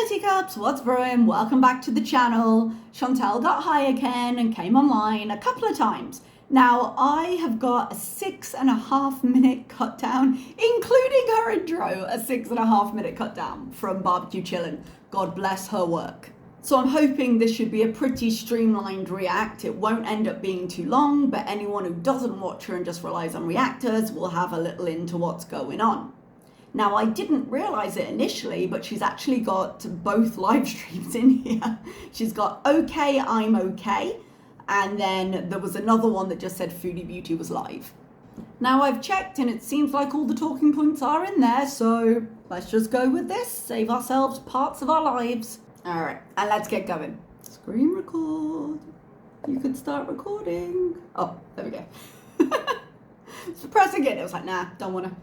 Hello teacups, what's brewing? Welcome back to the channel. Chantel got high again and came online a couple of times. Now I have got a 6.5 minute cut down, including her intro, a 6.5 minute cut down from Barbecue Chillin'. God bless her work. So I'm hoping this should be a pretty streamlined react. It won't end up being too long, but anyone who doesn't watch her and just relies on reactors will have a little into what's going on. Now, I didn't realize it initially, but she's actually got both live streams in here. She's got Okay, I'm Okay, and then there was another one that just said Foodie Beauty was live. Now, I've checked and it seems like all the talking points are in there, so let's just go with this, save ourselves parts of our lives. All right, and let's get going. Screen record. You could start recording. Oh, there we go. So pressing it, it was like, nah, don't wanna.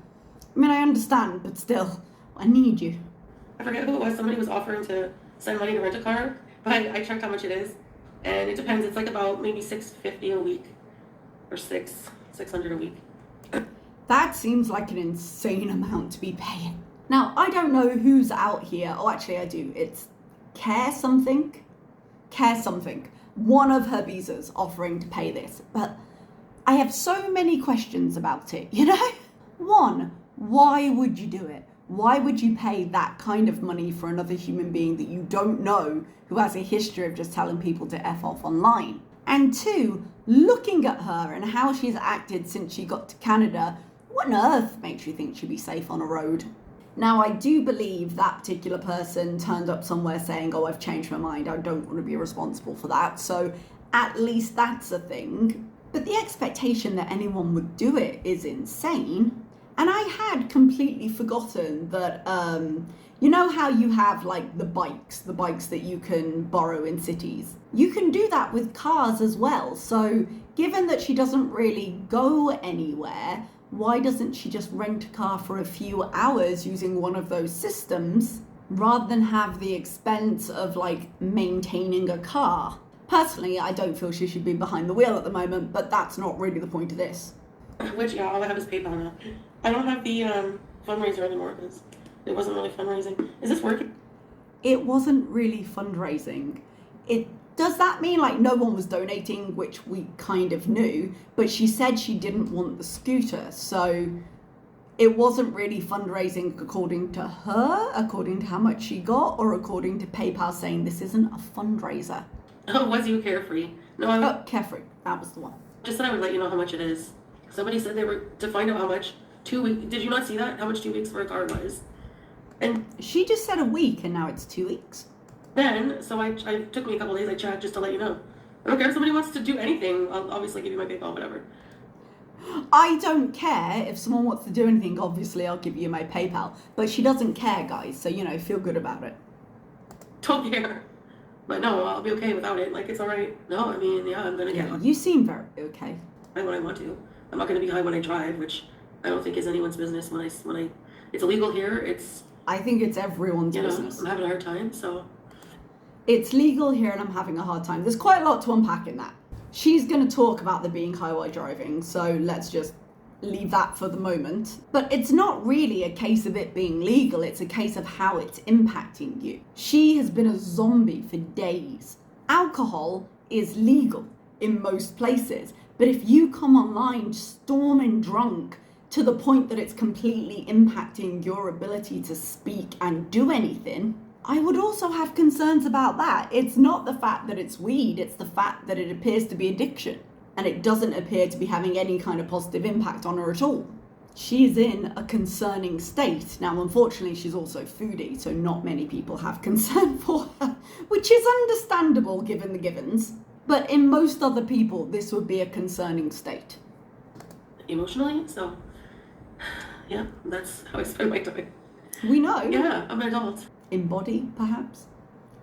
I mean, I understand, but still, I need you. I forget who it was. Somebody was offering to send money to rent a car, but I checked how much it is, and it depends. It's like about maybe $650 a week, or $600 a week. That seems like an insane amount to be paying. Now, I don't know who's out here. Oh, actually, I do. It's Care something. One of her visas offering to pay this, but I have so many questions about it. You know, one. Why would you do it? Why would you pay that kind of money for another human being that you don't know, who has a history of just telling people to F off online? And two, looking at her and how she's acted since she got to Canada, what on earth makes you think she'd be safe on a road? Now, I do believe that particular person turned up somewhere saying, oh, I've changed my mind, I don't want to be responsible for that. So at least that's a thing. But the expectation that anyone would do it is insane. And I had completely forgotten that, you know how you have like the bikes that you can borrow in cities? You can do that with cars as well. So given that she doesn't really go anywhere, why doesn't she just rent a car for a few hours using one of those systems rather than have the expense of like maintaining a car? Personally, I don't feel she should be behind the wheel at the moment, but that's not really the point of this. Which, yeah, all I have is PayPal now. I don't have the fundraiser anymore because it wasn't really fundraising. Is this working? It wasn't really fundraising. Does that mean like no one was donating, which we kind of knew, but she said she didn't want the scooter, so it wasn't really fundraising according to her, according to how much she got, or according to PayPal saying this isn't a fundraiser. Oh, was you Carefree? No, Carefree, that was the one. Just said I would let you know how much it is. Somebody said they were to find out how much 2 weeks. Did you not see that? How much 2 weeks for a car was? And she just said a week, and now it's 2 weeks. Then, so I took me a couple days. I checked just to let you know. I don't care if somebody wants to do anything. I'll obviously give you my PayPal, whatever. I don't care if someone wants to do anything. Obviously, I'll give you my PayPal. But she doesn't care, guys. So you know, feel good about it. Don't care. But no, I'll be okay without it. Like, it's all right. No, I mean, yeah, I'm gonna get one. You seem very okay. When I want to. I'm not gonna be high when I drive, which I don't think is anyone's business. When I, it's illegal here. I think it's everyone's business. I'm having a hard time. So it's legal here, and I'm having a hard time. There's quite a lot to unpack in that. She's gonna talk about the being high while driving, so let's just leave that for the moment. But it's not really a case of it being legal. It's a case of how it's impacting you. She has been a zombie for days. Alcohol is legal in most places. But if you come online storming drunk to the point that it's completely impacting your ability to speak and do anything, I would also have concerns about that. It's not the fact that it's weed, it's the fact that it appears to be addiction. And it doesn't appear to be having any kind of positive impact on her at all. She's in a concerning state. Now, unfortunately, she's also foodie, so not many people have concern for her, which is understandable given the givens. But in most other people, this would be a concerning state. Emotionally, so yeah, that's how I spend my time. We know. Yeah, I'm an adult. In body, perhaps.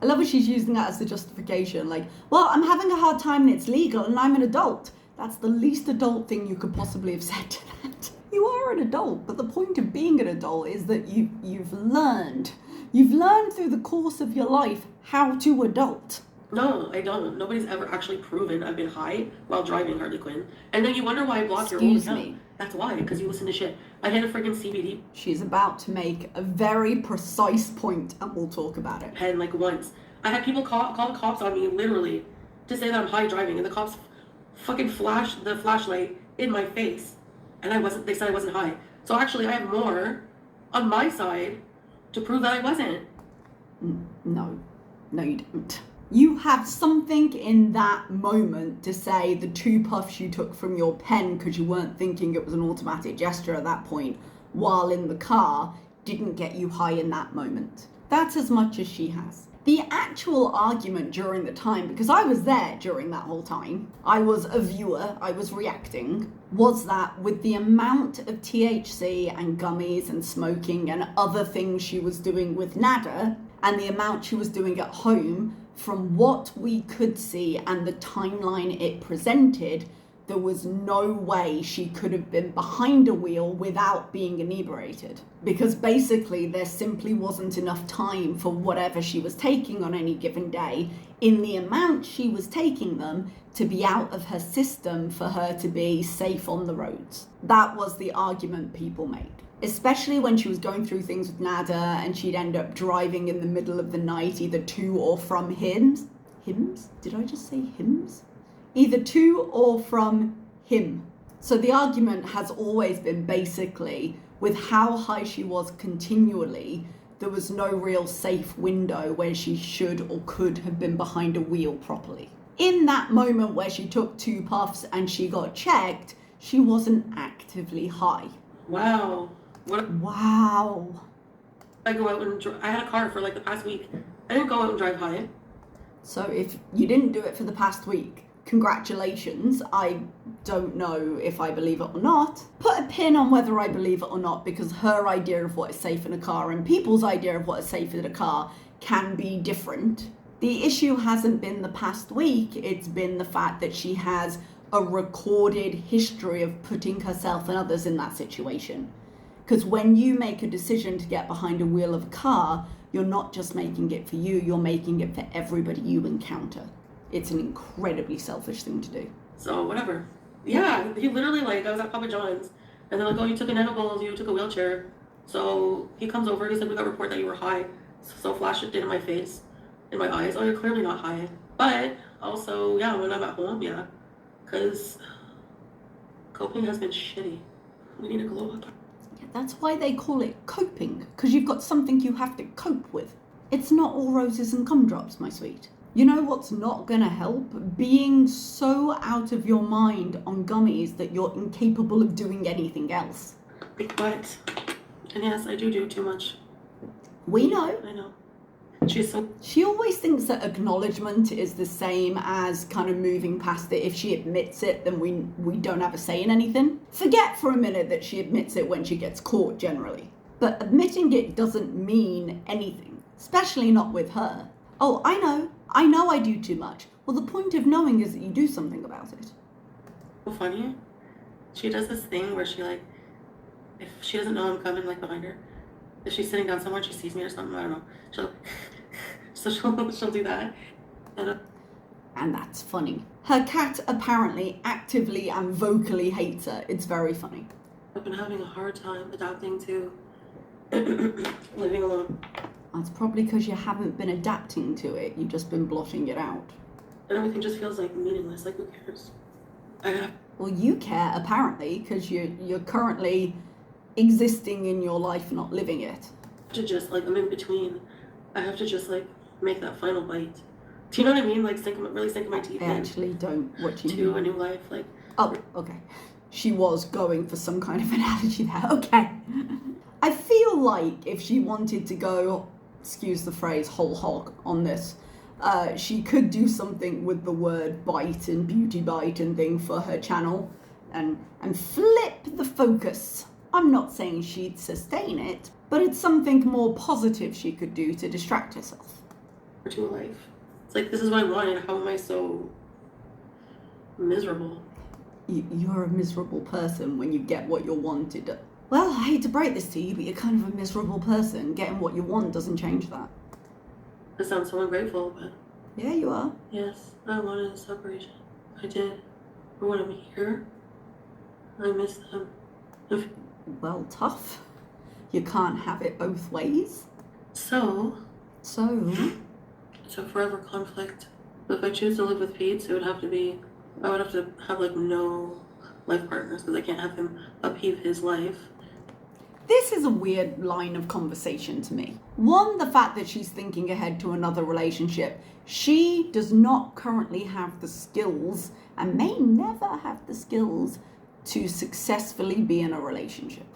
I love how she's using that as the justification. Like, well, I'm having a hard time and it's legal and I'm an adult. That's the least adult thing you could possibly have said to that. You are an adult, but the point of being an adult is that you've learned. You've learned through the course of your life how to adult. No, I don't. Nobody's ever actually proven I've been high while driving, Harley Quinn. And then you wonder why I block your old Excuse account. me. That's why, because you listen to shit. I hit a freaking CBD She's about to make a very precise point, and we'll talk about it. pen like once. I had people call the cops on me literally to say that I'm high driving, and the cops fucking flashed the flashlight in my face, and they said I wasn't high. So actually, I have more on my side to prove that I wasn't. No, you don't. You have something in that moment to say the 2 puffs you took from your pen because you weren't thinking it was an automatic gesture at that point while in the car didn't get you high in that moment. That's as much as she has. The actual argument during the time, because I was there during that whole time, I was a viewer, I was reacting, was that with the amount of THC and gummies and smoking and other things she was doing with Nada, and the amount she was doing at home, from what we could see and the timeline it presented, there was no way she could have been behind a wheel without being inebriated. Because basically there simply wasn't enough time for whatever she was taking on any given day in the amount she was taking them to be out of her system for her to be safe on the roads. That was the argument people made. Especially when she was going through things with Nada and she'd end up driving in the middle of the night, either to or from hymns. Hymns? Did I just say hymns? Either to or from him. So the argument has always been basically, with how high she was continually, there was no real safe window where she should or could have been behind a wheel properly. In that moment where she took 2 puffs and she got checked, she wasn't actively high. Wow. Wow. I go out and I had a car for like the past week. I didn't go out and drive high. So if you didn't do it for the past week, congratulations. I don't know if I believe it or not. Put a pin on whether I believe it or not, because her idea of what is safe in a car and people's idea of what is safe in a car can be different. The issue hasn't been the past week, it's been the fact that she has a recorded history of putting herself and others in that situation. Because when you make a decision to get behind a wheel of a car, you're not just making it for you, you're making it for everybody you encounter. It's an incredibly selfish thing to do. So whatever. Yeah, he literally I was at Papa John's, and they're like, oh, you took an edibles, you took a wheelchair. So he comes over, he said, we got a report that you were high. So flashed it in my face, in my eyes. Oh, you're clearly not high. But also, yeah, when I'm at home, yeah. Because coping has been shitty. We need to glow up. That's why they call it coping, because you've got something you have to cope with. It's not all roses and gumdrops, my sweet. You know what's not going to help? Being so out of your mind on gummies that you're incapable of doing anything else. But, and yes, I do too much. We know. I know. She always thinks that acknowledgement is the same as kind of moving past it. If she admits it, then we don't have a say in anything. Forget for a minute that she admits it when she gets caught generally. But admitting it doesn't mean anything, especially not with her. Oh, I know I do too much. Well, the point of knowing is that you do something about it. So funny. She does this thing where she if she doesn't know I'm coming behind her, if she's sitting down somewhere and she sees me or something, I don't know. She'll do that. And that's funny. Her cat apparently actively and vocally hates her. It's very funny. I've been having a hard time adapting to living alone. That's probably because you haven't been adapting to it. You've just been blotting it out. And everything just feels meaningless. Who cares? Well, you care apparently, because you're currently existing in your life, not living it. To just I'm in between. I have to just make that final bite. Do you know what I mean? Really sink my teeth I actually don't. What you to a new life. Oh, okay. She was going for some kind of analogy there. Okay. I feel like if she wanted to go, excuse the phrase, whole hog on this, she could do something with the word bite and beauty bite and thing for her channel and flip the focus. I'm not saying she'd sustain it, but it's something more positive she could do to distract herself. To a life. It's this is what I wanted. How am I so miserable? You're a miserable person when you get what you wanted. Well, I hate to break this to you, but you're kind of a miserable person. Getting what you want doesn't change that. It sounds so ungrateful, but... Yeah, you are. Yes, I wanted a separation. I did. But when I'm here, I miss them. Well, tough. You can't have it both ways. So, So, it's a forever conflict. If I choose to live with Pete, I would have to have like no life partners because I can't have him upheave his life. this is a weird line of conversation to me. One, the fact that she's thinking ahead to another relationship. She does not currently have the skills and may never have the skills to successfully be in a relationship.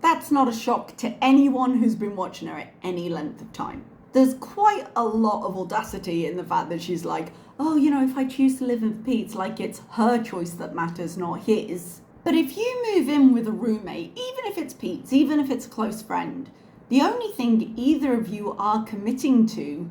That's not a shock to anyone who's been watching her at any length of time. There's quite a lot of audacity in the fact that she's like, oh, you know, if I choose to live with Pete, it's like it's her choice that matters, not his. But if you move in with a roommate, even if it's Pete's, even if it's a close friend, the only thing either of you are committing to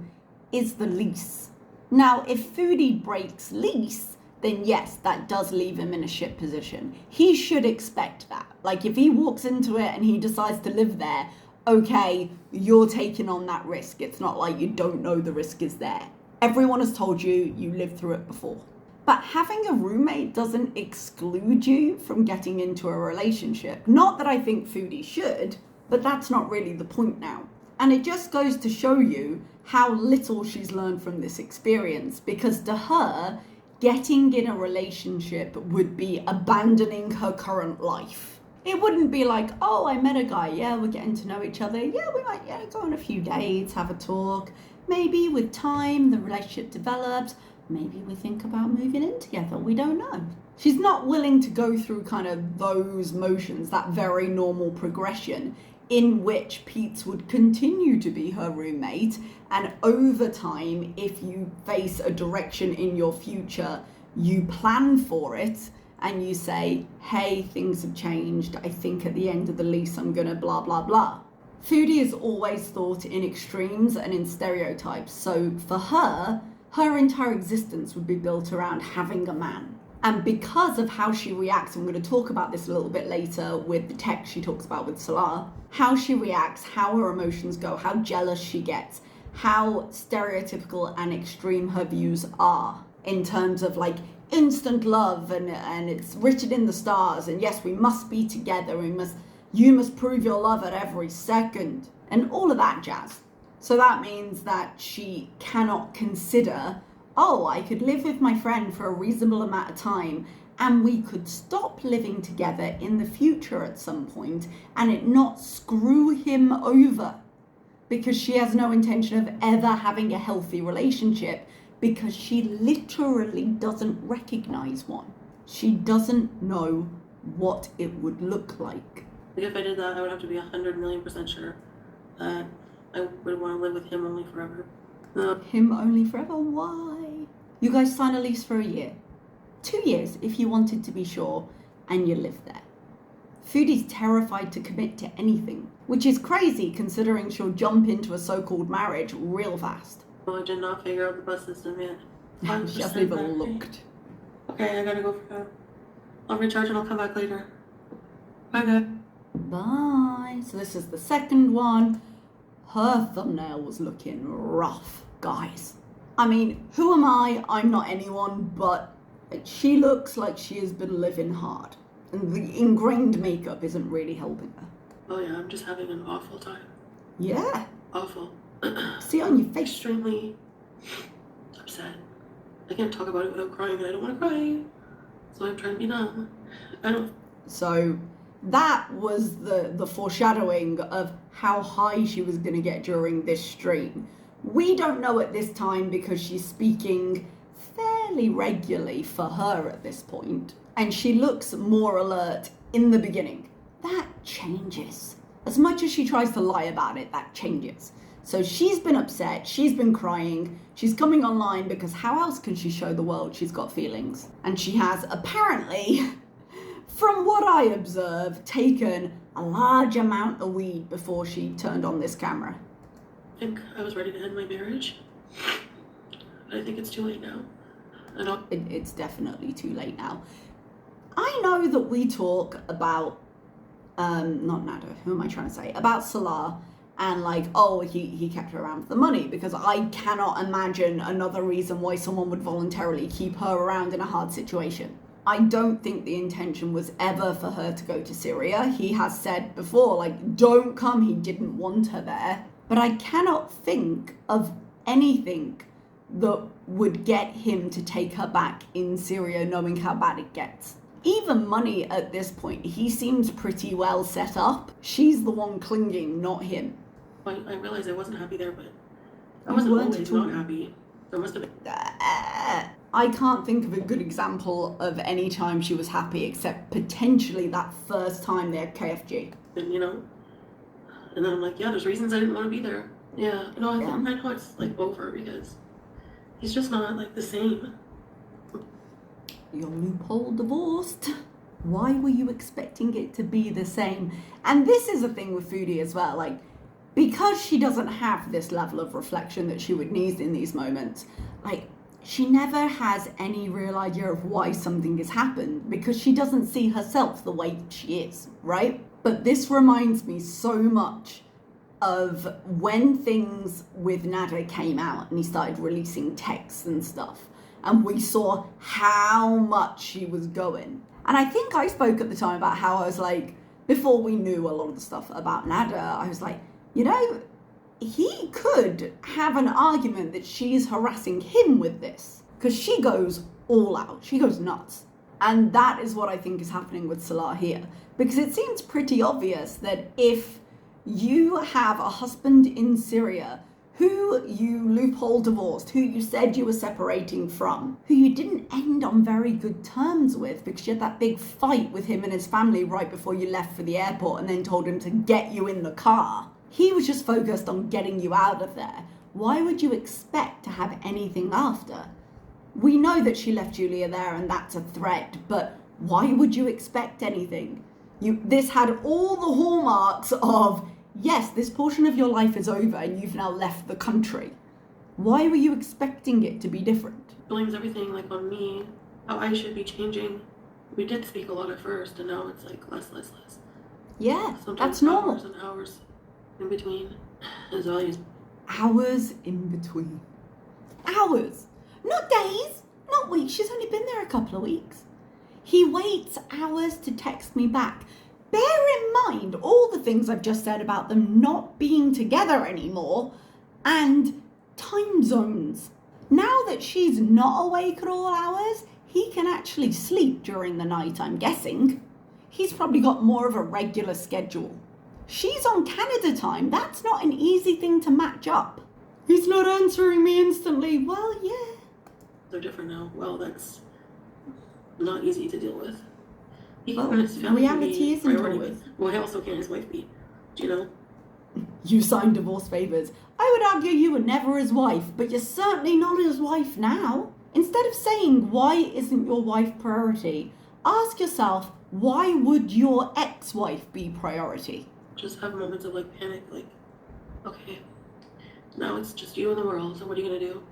is the lease. Now, if Foodie breaks lease, then yes, that does leave him in a shit position. He should expect that. Like, if he walks into it and he decides to live there, okay, you're taking on that risk. It's not like you don't know the risk is there. Everyone has told you, you lived through it before. But having a roommate doesn't exclude you from getting into a relationship. Not that I think Foodie should, but that's not really the point now. And it just goes to show you how little she's learned from this experience, because to her, getting in a relationship would be abandoning her current life. It wouldn't be like, oh, I met a guy, yeah, we're getting to know each other, yeah, we might go on a few dates, have a talk, maybe with time the relationship develops, maybe we think about moving in together, we don't know. She's not willing to go through kind of those motions, that very normal progression in which Pete would continue to be her roommate, and over time, if you face a direction in your future, you plan for it, and you say, hey, things have changed, I think at the end of the lease I'm gonna blah, blah, blah. Foodie is always thought in extremes and in stereotypes, so for her entire existence would be built around having a man. And because of how she reacts, I'm going to talk about this a little bit later with the text she talks about with Salah, how she reacts, how her emotions go, how jealous she gets, how stereotypical and extreme her views are in terms of like instant love and it's written in the stars, and yes, we must be together, you must prove your love at every second, and all of that jazz. So that means that she cannot consider, oh, I could live with my friend for a reasonable amount of time and we could stop living together in the future at some point and it not screw him over, because she has no intention of ever having a healthy relationship, because she literally doesn't recognize one. She doesn't know what it would look like. Like if I did that, I would have to be 100,000,000% sure that I would want to live with him only forever. Him only forever? Why? You guys sign a lease for a year. 2 years if you wanted to be sure, and you live there. Foodie's terrified to commit to anything, which is crazy considering she'll jump into a so-called marriage real fast. Well, I did not figure out the bus system yet. She hasn't even looked. Okay, I gotta go for now. I'll recharge and I'll come back later. Bye. Bye. So this is the second one. Her thumbnail was looking rough, guys. I mean, who am I? I'm not anyone, but she looks like she has been living hard. And the ingrained makeup isn't really helping her. Oh yeah, I'm just having an awful time. Yeah. Awful. See it on your face. Extremely upset. I can't talk about it without crying, and I don't want to cry. So I'm trying to be numb. So that was the foreshadowing of how high she was going to get during this stream. We don't know at this time because she's speaking fairly regularly for her at this point, and she looks more alert in the beginning. That changes. As much as she tries to lie about it, that changes. So she's been upset, she's been crying, she's coming online because how else can she show the world she's got feelings? And she has apparently, from what I observe, taken a large amount of weed before she turned on this camera. I think I was ready to end my marriage, but I think it's too late now. It's definitely too late now. I know that we talk about, not Nada, who am I trying to say? About Salah and like, oh, he kept her around for the money, because I cannot imagine another reason why someone would voluntarily keep her around in a hard situation. I don't think the intention was ever for her to go to Syria. He has said before, like, don't come, he didn't want her there. But I cannot think of anything that would get him to take her back in Syria, knowing how bad it gets. Even money at this point, he seems pretty well set up. She's the one clinging, not him. I realized I wasn't happy there, but I wasn't always not happy. There must have been. I can't think of a good example of any time she was happy, except potentially that first time there at KFG. And, you know, and then I'm like, yeah, there's reasons I didn't want to be there. Yeah, you know, I think right now it's like over because he's just not like the same. Your loophole divorced. Why were you expecting it to be the same? And this is a thing with Foodie as well, like, because she doesn't have this level of reflection that she would need in these moments, like, she never has any real idea of why something has happened, because she doesn't see herself the way she is, right? But this reminds me so much of when things with Nada came out and he started releasing texts and stuff, and we saw how much she was going. And I think I spoke at the time about how I was like, before we knew a lot of the stuff about Nada, I was like, you know, he could have an argument that she's harassing him with this, because she goes all out. She goes nuts. And that is what I think is happening with Salah here, because it seems pretty obvious that if you have a husband in Syria who you loophole divorced, who you said you were separating from, who you didn't end on very good terms with because you had that big fight with him and his family right before you left for the airport and then told him to get you in the car. He was just focused on getting you out of there. Why would you expect to have anything after? We know that she left Julia there and that's a threat, but why would you expect anything? This had all the hallmarks of, yes, this portion of your life is over and you've now left the country. Why were you expecting it to be different? Blames everything like on me, how I should be changing. We did speak a lot at first, and now it's like less. Yeah, sometimes that's normal. Hours and hours in between his values. Hours in between. Hours. Not days, not weeks. She's only been there a couple of weeks. He waits hours to text me back. Bear in mind all the things I've just said about them not being together anymore, and time zones. Now that she's not awake at all hours, he can actually sleep during the night, I'm guessing. He's probably got more of a regular schedule. She's on Canada time. That's not an easy thing to match up. He's not answering me instantly. Well, yeah. They're different now. Well, that's not easy to deal with. He Well, can his family reality can be isn't priority, always. but well, how also can his wife be? Do you know? You signed divorce papers. I would argue you were never his wife, but you're certainly not his wife now. Instead of saying, why isn't your wife priority? Ask yourself, why would your ex-wife be priority? Just have moments of like panic, like, okay, now it's just you in the world, so what are you gonna do?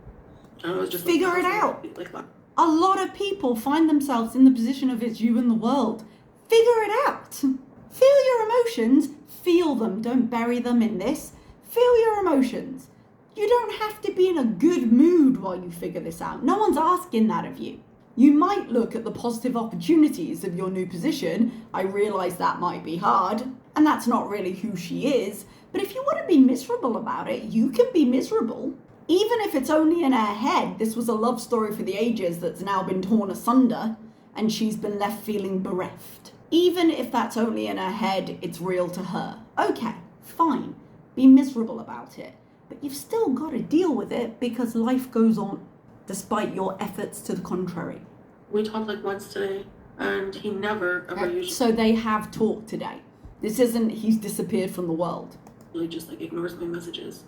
I don't know, it's just Figure like, it out. Like, A lot of people find themselves in the position of it's you in the world. Figure it out. Feel your emotions. Feel them. Don't bury them in this. Feel your emotions. You don't have to be in a good mood while you figure this out. No one's asking that of you. You might look at the positive opportunities of your new position. I realise that might be hard, and that's not really who she is. But if you want to be miserable about it, you can be miserable. Even if it's only in her head, this was a love story for the ages that's now been torn asunder, and she's been left feeling bereft. Even if that's only in her head, it's real to her. Okay, fine. Be miserable about it. But you've still got to deal with it because life goes on, despite your efforts to the contrary. we talked like once today, and he never ever usually So they have talked today. This isn't he's disappeared from the world. just like ignores my messages.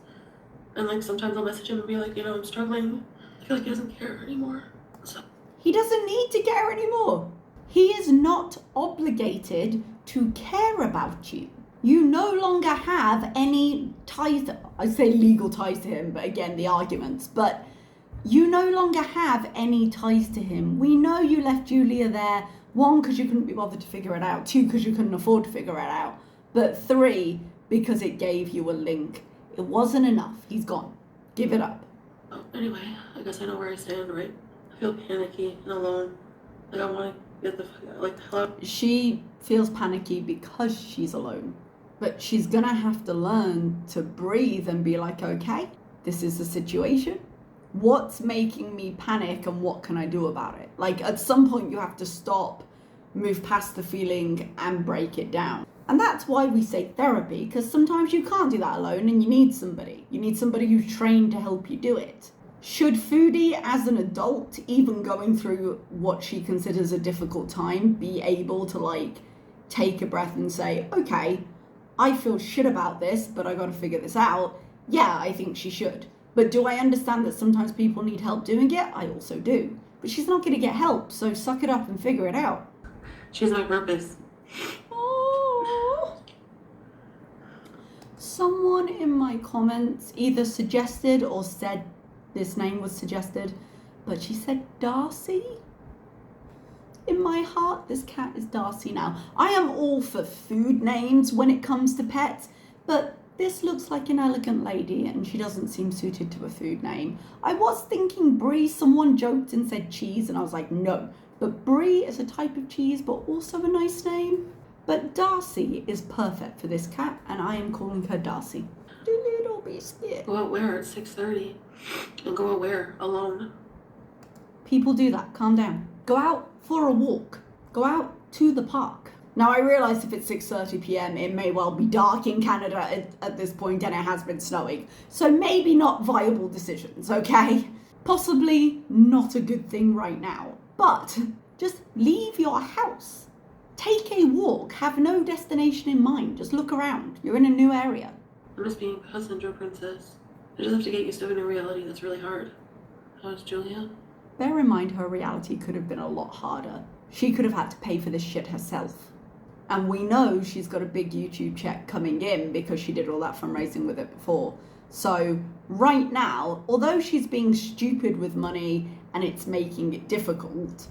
And like sometimes I'll message him and be like, you know, I'm struggling. I feel like he doesn't care anymore. So He doesn't need to care anymore. He is not obligated to care about you. You no longer have any ties, I say legal ties to him, but again, the arguments, but you no longer have any ties to him. We know you left Julia there, 1, because you couldn't be bothered to figure it out, 2, because you couldn't afford to figure it out, but 3, because it gave you a link. It wasn't enough. He's gone. Give it up. Oh, anyway, I guess I know where I stand, right? I feel panicky and alone. Like, I want to get the fuck out. Like, hello? She feels panicky because she's alone. But she's gonna have to learn to breathe and be like, okay, this is the situation. What's making me panic and what can I do about it? Like, at some point you have to stop, move past the feeling and break it down. And that's why we say therapy, because sometimes you can't do that alone and you need somebody. You need somebody who's trained to help you do it. Should Foodie, as an adult, even going through what she considers a difficult time, be able to like take a breath and say, okay, I feel shit about this, but I gotta figure this out? Yeah, I think she should. But do I understand that sometimes people need help doing it? I also do. But she's not gonna get help, so suck it up and figure it out. She's my purpose. Oh. Someone in my comments either suggested or said this name was suggested, but she said Darcy. In my heart, this cat is Darcy now. I am all for food names when it comes to pets, but this looks like an elegant lady and she doesn't seem suited to a food name. I was thinking brie. Someone joked and said cheese and I was like, no. But brie is a type of cheese, but also a nice name. But Darcy is perfect for this cat and I am calling her Darcy. The little biscuit. Go out where at 6:30? And go out where? Alone? People do that. Calm down. Go out for a walk. Go out to the park. Now, I realise if it's 6:30 p.m, it may well be dark in Canada at this point and it has been snowing. So maybe not viable decisions, okay? Possibly not a good thing right now. But just leave your house. Take a walk. Have no destination in mind. Just look around. You're in a new area. I'm just being passenger princess. I just have to get used to a new reality that's really hard. How's Julia? Bear in mind her reality could have been a lot harder. She could have had to pay for this shit herself. And we know she's got a big YouTube check coming in because she did all that fundraising with it before. So right now, although she's being stupid with money and it's making it difficult,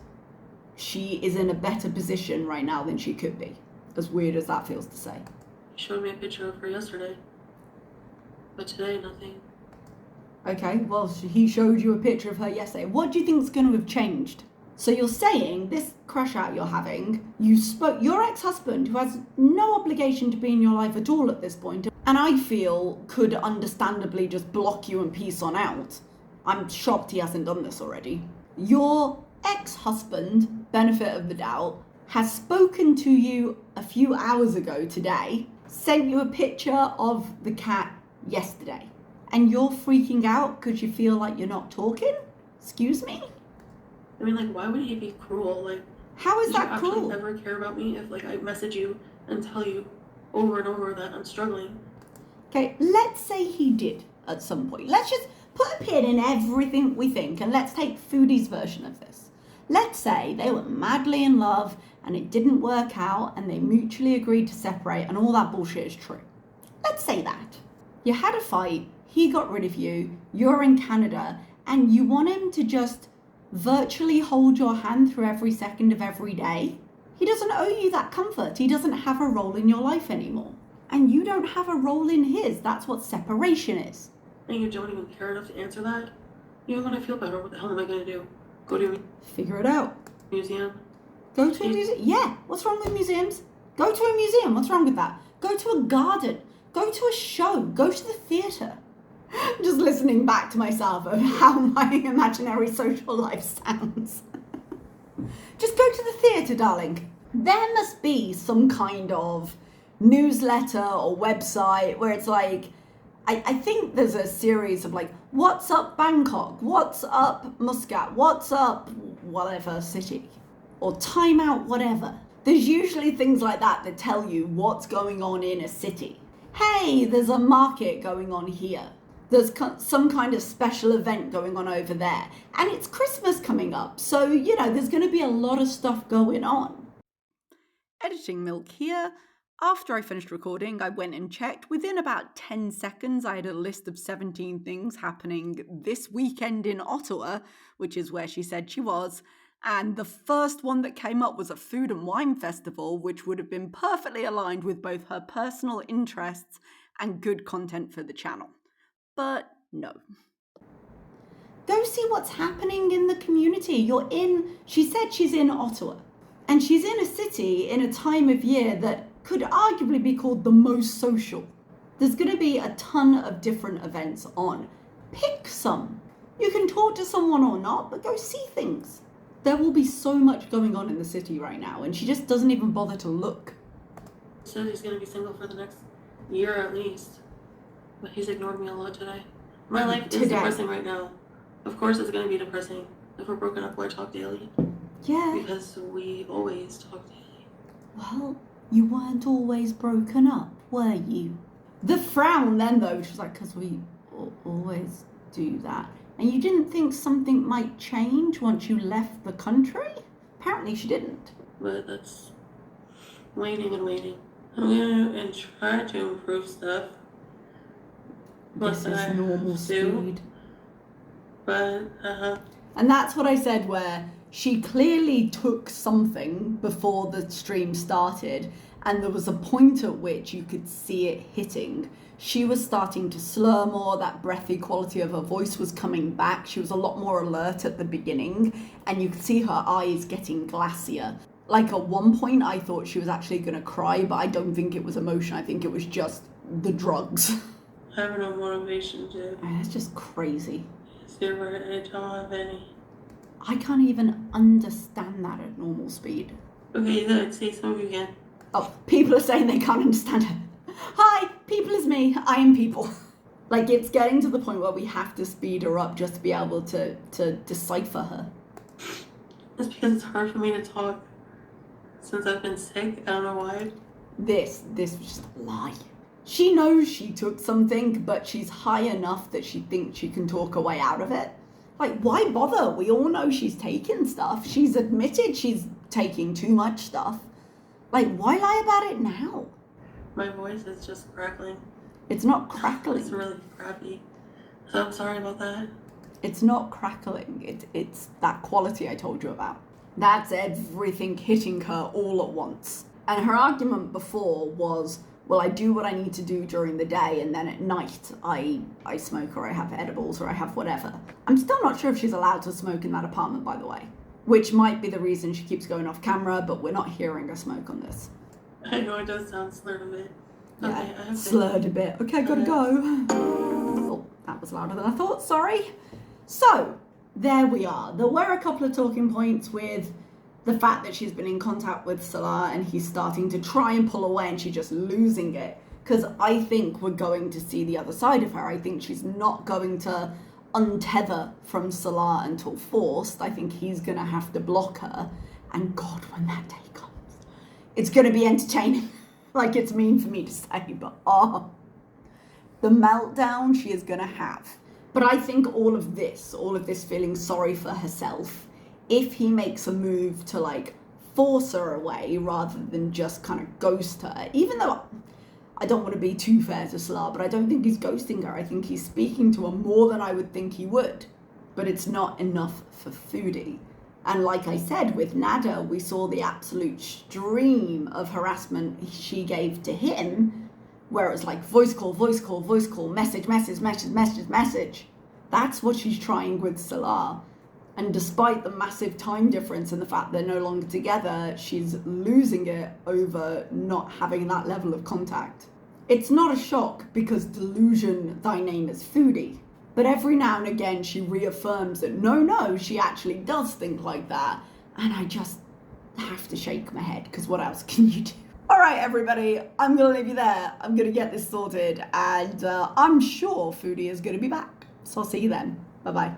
she is in a better position right now than she could be. As weird as that feels to say. You showed me a picture of her yesterday. But today, nothing. Okay, well, he showed you a picture of her yesterday. What do you think is going to have changed? So you're saying this crush out you're having, your ex-husband, who has no obligation to be in your life at all at this point, and I feel could understandably just block you and peace on out. I'm shocked he hasn't done this already. Your ex-husband, benefit of the doubt, has spoken to you a few hours ago today, sent you a picture of the cat yesterday, and you're freaking out because you feel like you're not talking? Excuse me? I mean, like, why would he be cruel? Like, How is that you actually cruel? never care about me if, like, I message you and tell you over and over that I'm struggling? Okay, let's say he did at some point. Let's just put a pin in everything we think and let's take Foodie's version of this. Let's say they were madly in love and it didn't work out and they mutually agreed to separate and all that bullshit is true. Let's say that. You had a fight, he got rid of you, you're in Canada, and you want him to just virtually hold your hand through every second of every day. He doesn't owe you that comfort. He doesn't have a role in your life anymore. And you don't have a role in his. That's what separation is. And you don't even care enough to answer that? Even when I feel better, what the hell am I going to do? Go to a Figure it out. museum? Go to a museum. Yeah, what's wrong with museums? Go to a museum. What's wrong with that? Go to a garden. Go to a show. Go to the theatre. Just listening back to myself of how my imaginary social life sounds. Just go to the theatre, darling. There must be some kind of newsletter or website where it's like, I think there's a series of like, what's up Bangkok? What's up Muscat? What's up whatever city? Or Time Out whatever. There's usually things like that that tell you what's going on in a city. Hey, there's a market going on here. There's some kind of special event going on over there. And it's Christmas coming up. So, you know, there's going to be a lot of stuff going on. Editing Milk here. After I finished recording, I went and checked. Within about 10 seconds, I had a list of 17 things happening this weekend in Ottawa, which is where she said she was. And the first one that came up was a food and wine festival, which would have been perfectly aligned with both her personal interests and good content for the channel. But no. Go see what's happening in the community. She said she's in Ottawa. And she's in a city in a time of year that could arguably be called the most social. There's going to be a ton of different events on. Pick some. You can talk to someone or not, but go see things. There will be so much going on in the city right now, and she just doesn't even bother to look. He said he's going to be single for the next year at least. But he's ignored me a lot today. My life is depressing right now. Of course it's going to be depressing. If we're broken up, we're talk daily. Yeah. Because we always talk daily. Well, you weren't always broken up, were you? The frown then, though, she's like, because we always do that. And you didn't think something might change once you left the country? Apparently she didn't. But that's waning and waning. I'm going to try to improve stuff. This is normal speed. But, And that's what I said, where she clearly took something before the stream started, and there was a point at which you could see it hitting. She was starting to slur more, that breathy quality of her voice was coming back. She was a lot more alert at the beginning, and you could see her eyes getting glassier. Like at one point, I thought she was actually going to cry, but I don't think it was emotion. I think it was just the drugs. I have no motivation to. That's just crazy. I don't have any. I can't even understand that at normal speed. Okay, good. Say something again. Oh, people are saying they can't understand her. Hi, people is me. I am people. Like, it's getting to the point where we have to speed her up just to be able to decipher her. It's because it's hard for me to talk since I've been sick. I don't know why. This was just a lie. She knows she took something, but she's high enough that she thinks she can talk her way out of it. Like, why bother? We all know she's taking stuff. She's admitted she's taking too much stuff. Like, why lie about it now? My voice is just crackling. It's not crackling. It's really crappy. So I'm sorry about that. It's not crackling. It's that quality I told you about. That's everything hitting her all at once. And her argument before was, well, I do what I need to do during the day, and then at night I smoke, or I have edibles, or I have whatever. I'm still not sure if she's allowed to smoke in that apartment, by the way. Which might be the reason she keeps going off camera, but we're not hearing her smoke on this. I know it does sound slurred a bit. Yeah, okay, I have slurred a bit. Okay, gotta go. Oh, that was louder than I thought, sorry. So, there we are. There were a couple of talking points with the fact that she's been in contact with Salah and he's starting to try and pull away and she's just losing it. Because I think we're going to see the other side of her. I think she's not going to untether from Salah until forced. I think he's going to have to block her. And God, when that day comes, it's going to be entertaining. Like, it's mean for me to say, but the meltdown she is going to have. But I think all of this feeling sorry for herself, if he makes a move to like force her away rather than just kind of ghost her, even though I don't want to be too fair to Salah, but I don't think he's ghosting her. I think he's speaking to her more than I would think he would, but it's not enough for Foodie. And like I said, with Nada, we saw the absolute stream of harassment she gave to him, where it was like voice call, message. That's what she's trying with Salah. And despite the massive time difference and the fact they're no longer together, she's losing it over not having that level of contact. It's not a shock because delusion, thy name is Foodie. But every now and again she reaffirms that no, she actually does think like that. And I just have to shake my head because what else can you do? All right, everybody, I'm going to leave you there. I'm going to get this sorted and I'm sure Foodie is going to be back. So I'll see you then. Bye-bye.